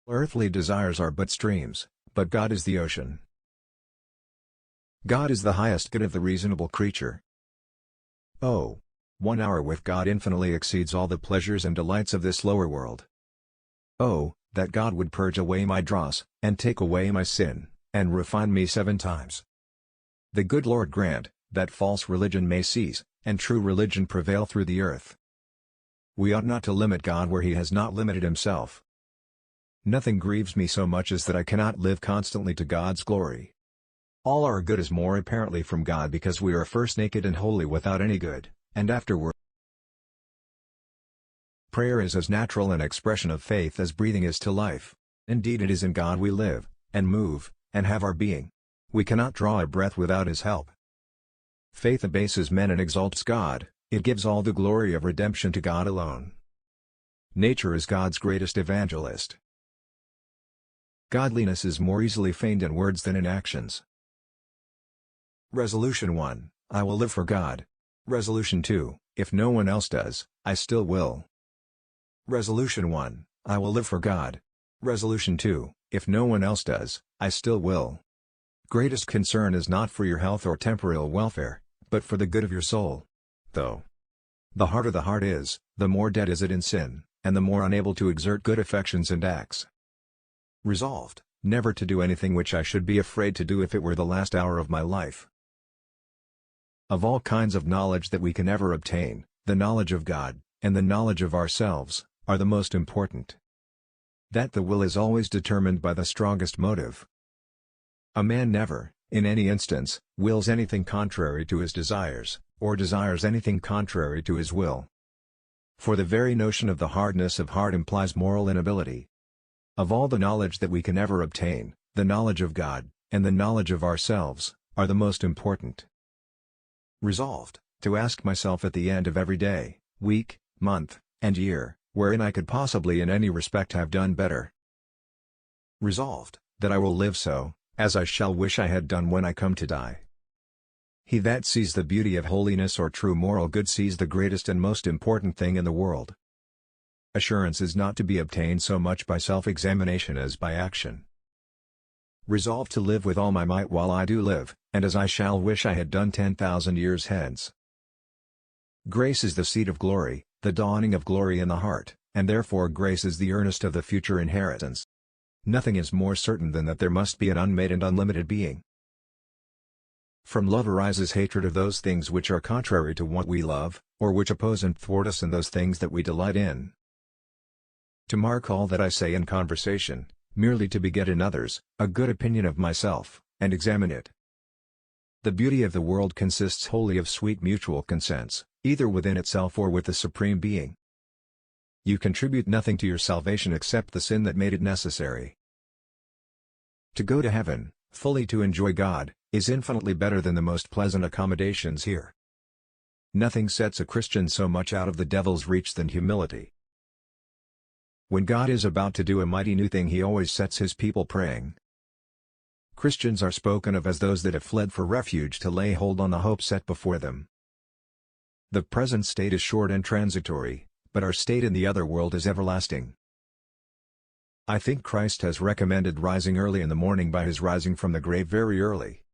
Earthly desires are but streams, but God is the ocean. God is the highest good of the reasonable creature. Oh, 1 hour with God infinitely exceeds all the pleasures and delights of this lower world. Oh, that God would purge away my dross, and take away my sin, and refine me 7 times. The good Lord grant, that false religion may cease, and true religion prevail through the earth. We ought not to limit God where He has not limited Himself. Nothing grieves me so much as that I cannot live constantly to God's glory. All our good is more apparently from God because we are first naked and wholly without any good, and afterward. Prayer is as natural an expression of faith as breathing is to life. Indeed, it is in God we live, and move, and have our being. We cannot draw a breath without His help. Faith abases men and exalts God, it gives all the glory of redemption to God alone. Nature is God's greatest evangelist. Godliness is more easily feigned in words than in actions. Resolution 1, I will live for God. Resolution 2, if no one else does, I still will. Resolution 1, I will live for God. Resolution 2, if no one else does, I still will. Greatest concern is not for your health or temporal welfare, but for the good of your soul. Though the harder the heart is, the more dead is it in sin, and the more unable to exert good affections and acts. Resolved, never to do anything which I should be afraid to do if it were the last hour of my life. Of all kinds of knowledge that we can ever obtain, the knowledge of God, and the knowledge of ourselves, are the most important. That the will is always determined by the strongest motive. A man never, in any instance, wills anything contrary to his desires, or desires anything contrary to his will. For the very notion of the hardness of heart implies moral inability. Of all the knowledge that we can ever obtain, the knowledge of God, and the knowledge of ourselves, are the most important. Resolved, to ask myself at the end of every day, week, month, and year, wherein I could possibly in any respect have done better. Resolved, that I will live so, as I shall wish I had done when I come to die. He that sees the beauty of holiness or true moral good sees the greatest and most important thing in the world. Assurance is not to be obtained so much by self-examination as by action. Resolve to live with all my might while I do live, and as I shall wish I had done 10,000 years hence. Grace is the seed of glory, the dawning of glory in the heart, and therefore grace is the earnest of the future inheritance. Nothing is more certain than that there must be an unmade and unlimited being. From love arises hatred of those things which are contrary to what we love, or which oppose and thwart us in those things that we delight in. To mark all that I say in conversation, merely to beget in others a good opinion of myself, and examine it. The beauty of the world consists wholly of sweet mutual consents, either within itself or with the Supreme Being. You contribute nothing to your salvation except the sin that made it necessary. To go to heaven, fully to enjoy God, is infinitely better than the most pleasant accommodations here. Nothing sets a Christian so much out of the devil's reach than humility. When God is about to do a mighty new thing, He always sets His people praying. Christians are spoken of as those that have fled for refuge to lay hold on the hope set before them. The present state is short and transitory, but our state in the other world is everlasting. I think Christ has recommended rising early in the morning by His rising from the grave very early,